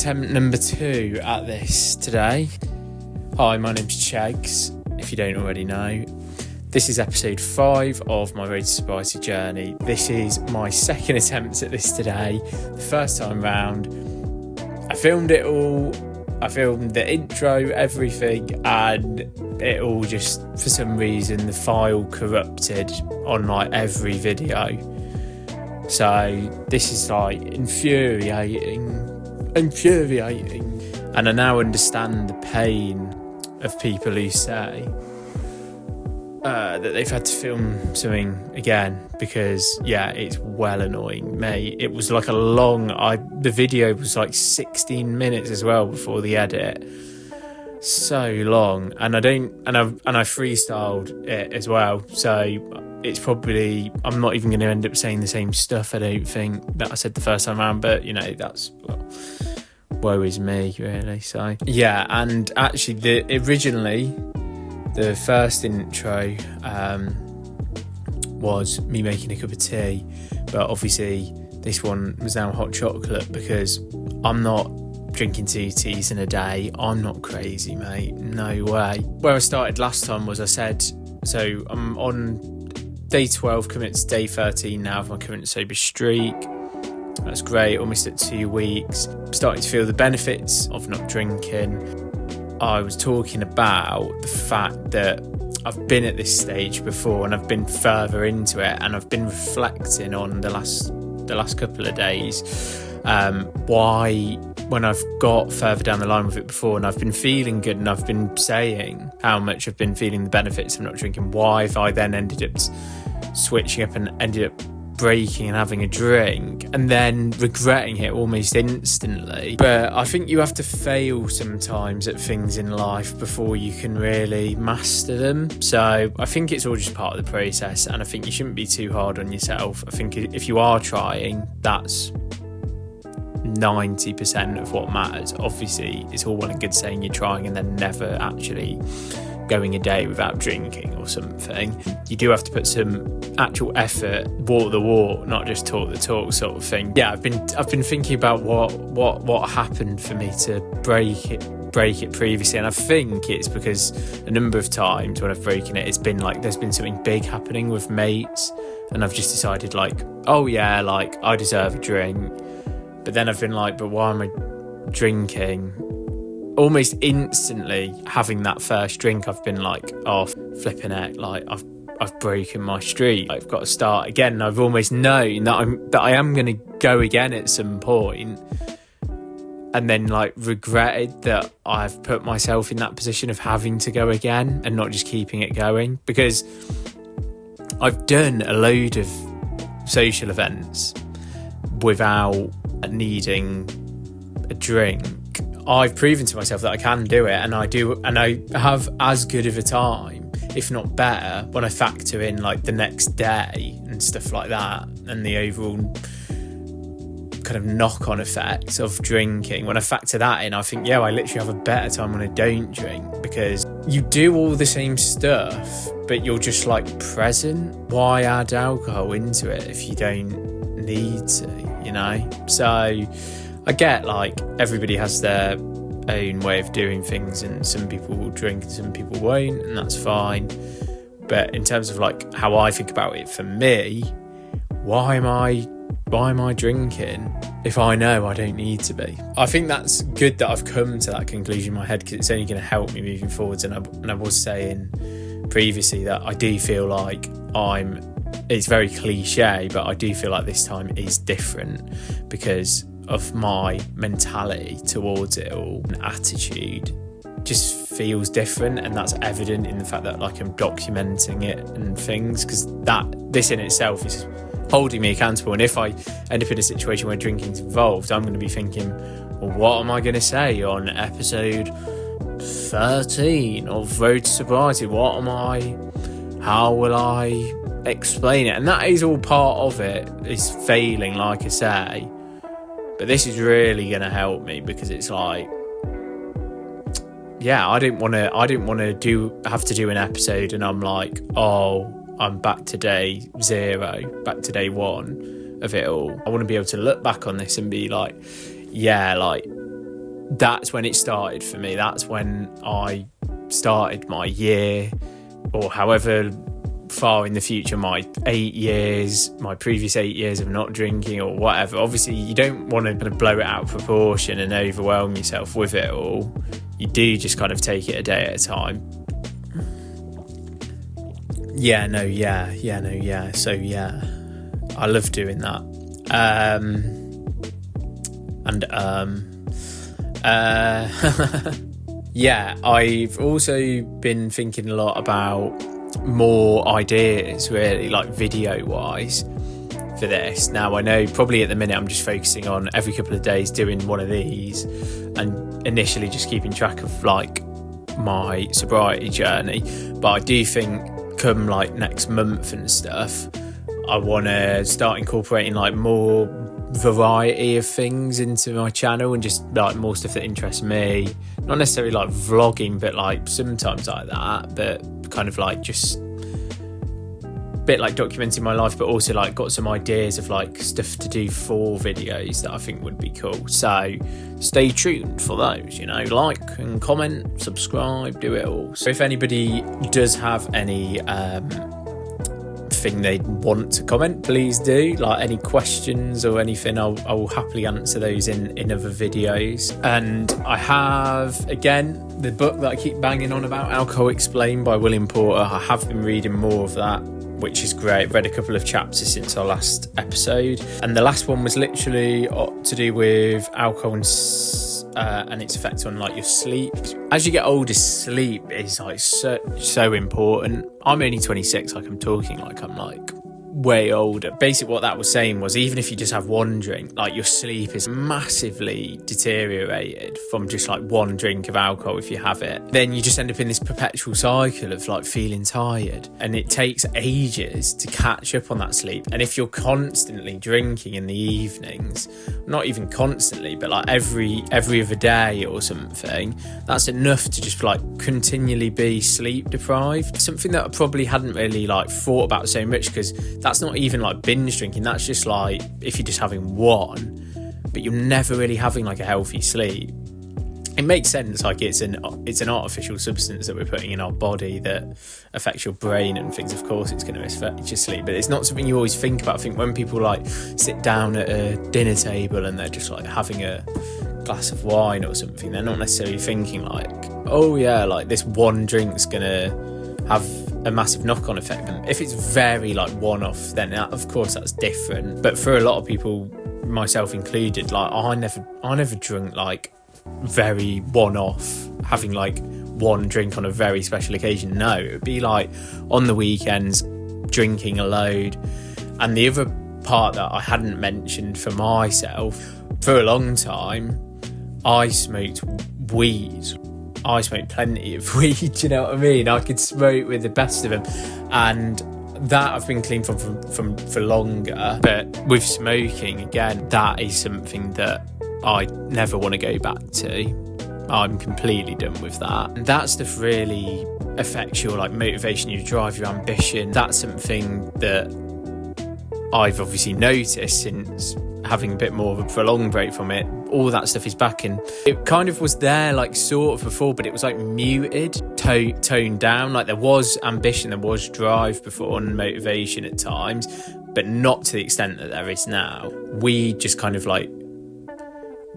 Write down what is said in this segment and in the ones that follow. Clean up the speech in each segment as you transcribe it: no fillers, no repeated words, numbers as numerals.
attempt number 2 at this today. Hi, my name's Chegs, if you don't already know. This is episode 5 of my Road to Sobriety journey. This is my second attempt at this today. The first time round, I filmed it all. I filmed the intro, everything, and it all just, for some reason, the file corrupted on like every video. So this is like infuriating. And I now understand the pain of people who say that they've had to film something again, because it's well annoying me. It was like the video was like 16 minutes as well before the edit. So long, and I freestyled it as well, so it's probably, I'm not even going to end up saying the same stuff, I don't think, that I said the first time around, but that's, woe is me, really. So and actually originally the first intro was me making a cup of tea, but obviously this one was now hot chocolate, because I'm not drinking 2 teas in a day. I'm not crazy, mate, no way. Where I started last time was, I said, so I'm on day 12, coming to day 13 now of my current sober streak. That's great, almost at 2 weeks. Starting to feel the benefits of not drinking. I was talking about the fact that I've been at this stage before, and I've been further into it, and I've been reflecting on the last couple of days, why, when I've got further down the line with it before and I've been feeling good and I've been saying how much I've been feeling the benefits of not drinking, why have I then ended up switching up and ended up breaking and having a drink and then regretting it almost instantly. But I think you have to fail sometimes at things in life before you can really master them. So I think it's all just part of the process, and I think you shouldn't be too hard on yourself. I think if you are trying, that's 90% of what matters. Obviously, it's all well and good saying you're trying and then never actually going a day without drinking or something. You do have to put some actual effort, walk the walk, not just talk the talk sort of thing. I've been thinking about what happened for me to break it previously, and I think it's because a number of times when I've broken it, it's been like there's been something big happening with mates, and I've just decided like, I deserve a drink. But then I've been like, but why am I drinking? Almost instantly having that first drink, I've been like, oh, flipping heck, like I've broken my streak. I've got to start again. I've almost known that I am going to go again at some point, and then like regretted that I've put myself in that position of having to go again and not just keeping it going, because I've done a load of social events without needing a drink. I've proven to myself that I can do it, and I have as good of a time, if not better, when I factor in like the next day and stuff like that, and the overall kind of knock-on effects of drinking. When I factor that in, I think, I literally have a better time when I don't drink, because you do all the same stuff, but you're just like present. Why add alcohol into it if you don't need to, So I get like everybody has their own way of doing things, and some people will drink and some people won't, and that's fine. But in terms of like how I think about it, for me, why am I drinking if I know I don't need to be? I think that's good that I've come to that conclusion in my head, because it's only going to help me moving forwards. And I was saying previously that I do feel like it's very cliche, but I do feel like this time is different because of my mentality towards it all. And attitude just feels different, and that's evident in the fact that like I'm documenting it and things, because this in itself is holding me accountable. And if I end up in a situation where drinking's involved, I'm going to be thinking, well, what am I going to say on episode 13 of Road to Sobriety? How will I explain it? And that is all part of it, is failing, like I say. But this is really going to help me, because it's like, I didn't want to have to do an episode and I'm like, oh, I'm back to day 0, back to day 1 of it all. I want to be able to look back on this and be like, that's when it started for me. That's when I started my year, or however far in the future, my 8 years, my previous 8 years of not drinking or whatever. Obviously you don't want to kind of blow it out of proportion and overwhelm yourself with it all. You do just kind of take it a day at a time. So I love doing that. I've also been thinking a lot about more ideas, really, like video wise, for this. Now I know probably at the minute I'm just focusing on every couple of days doing one of these and initially just keeping track of like my sobriety journey, but I do think come like next month and stuff, I want to start incorporating like more variety of things into my channel and just like more stuff that interests me. Not necessarily like vlogging, but like sometimes like that, but kind of like just a bit like documenting my life, but also like got some ideas of like stuff to do for videos that I think would be cool. So stay tuned for those, like and comment, subscribe, do it all. So if anybody does have any thing they want to comment, please do. Like any questions or anything, I will happily answer those in other videos. And I have, again, the book that I keep banging on about, Alcohol Explained by William Porter. I have been reading more of that, which is great. Read a couple of chapters since our last episode, and the last one was literally to do with alcohol and its effect on like your sleep. As you get older, sleep is like so important. I'm only 26, like I'm talking like I'm like way older. Basically what that was saying was, even if you just have one drink, like your sleep is massively deteriorated from just like one drink of alcohol. If you have it, then you just end up in this perpetual cycle of like feeling tired, and it takes ages to catch up on that sleep. And if you're constantly drinking in the evenings, not even constantly, but like every other day or something, that's enough to just like continually be sleep deprived. Something that I probably hadn't really like thought about so much, because that's not even like binge drinking. That's just like if you're just having one, but you're never really having like a healthy sleep. It makes sense, like it's an artificial substance that we're putting in our body that affects your brain and things. Of course it's going to affect your sleep, but it's not something you always think about. I think when people like sit down at a dinner table and they're just like having a glass of wine or something, they're not necessarily thinking like, oh yeah, like this one drink's gonna have a massive knock-on effect. And if it's very like one-off, then of course that's different. But for a lot of people, myself included, like I never drunk like very one-off, having like one drink on a very special occasion. No, it would be like on the weekends drinking a load. And the other part that I hadn't mentioned for myself, for a long time I smoked weed. I smoked plenty of weed, you know what I mean? I could smoke with the best of them, and that I've been clean from for longer. But with smoking, again, that is something that I never want to go back to. I'm completely done with that. And that stuff really affects your like motivation, your drive, your ambition. That's something that I've obviously noticed since having a bit more of a prolonged break from it. All that stuff is back, and it kind of was there like sort of before, but it was like muted, toned down. Like there was ambition, there was drive before and motivation at times, but not to the extent that there is now. We just kind of like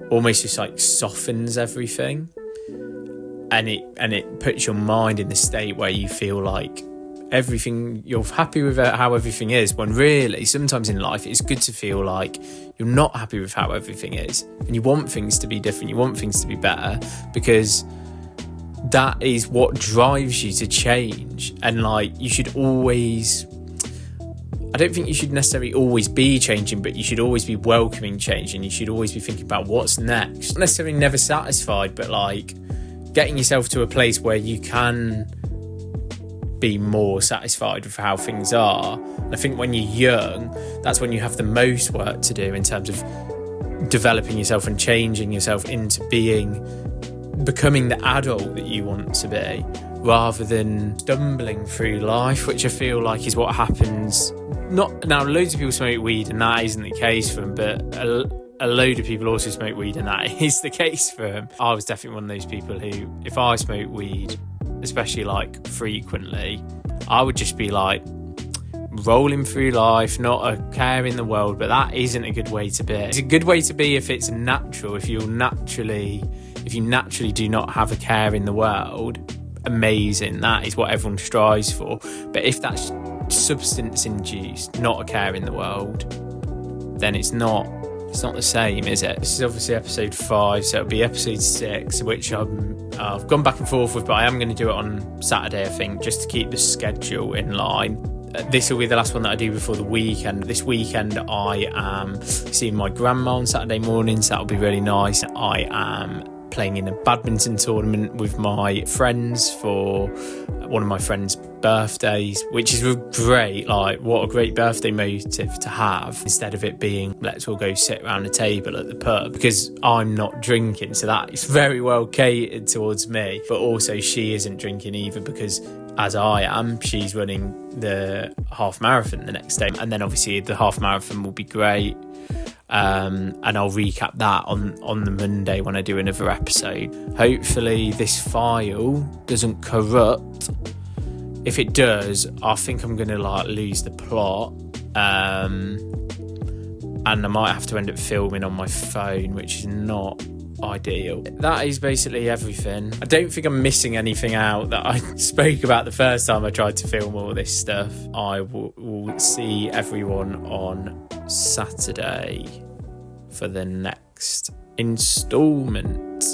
almost just like softens everything, and it puts your mind in the state where you feel like everything, you're happy with how everything is, when really sometimes in life it's good to feel like you're not happy with how everything is, and you want things to be different, you want things to be better, because that is what drives you to change. And like you should always, I don't think you should necessarily always be changing, but you should always be welcoming change, and you should always be thinking about what's next. Not necessarily never satisfied, but like getting yourself to a place where you can be more satisfied with how things are. And I think when you're young, that's when you have the most work to do in terms of developing yourself and changing yourself into becoming the adult that you want to be, rather than stumbling through life, which I feel like is what happens. Not now, loads of people smoke weed and that isn't the case for them, but a load of people also smoke weed, and that is the case for them. I was definitely one of those people who, if I smoked weed, especially like frequently, I would just be like rolling through life, not a care in the world. But that isn't a good way to be. It's a good way to be if it's natural, if you naturally do not have a care in the world. Amazing, that is what everyone strives for. But if that's substance induced, not a care in the world, then it's not the same, is it? This is obviously episode 5, so it'll be episode 6, which I've gone back and forth with, but I am going to do it on Saturday, I think, just to keep the schedule in line. This will be the last one that I do before the weekend. This weekend I am seeing my grandma on Saturday morning, so that'll be really nice. I am playing in a badminton tournament with my friends for one of my friends' birthdays, which is great. Like, what a great birthday motive to have, instead of it being let's all go sit around a table at the pub, because I'm not drinking, so that is very well catered towards me. But also she isn't drinking either, because as I am, she's running the half marathon the next day, and then obviously the half marathon will be great. And I'll recap that on the Monday when I do another episode. Hopefully this file doesn't corrupt. If it does, I think I'm going to lose the plot, and I might have to end up filming on my phone, which is not ideal. That is basically everything. I don't think I'm missing anything out that I spoke about the first time I tried to film all this stuff. I will see everyone on Saturday for the next instalment.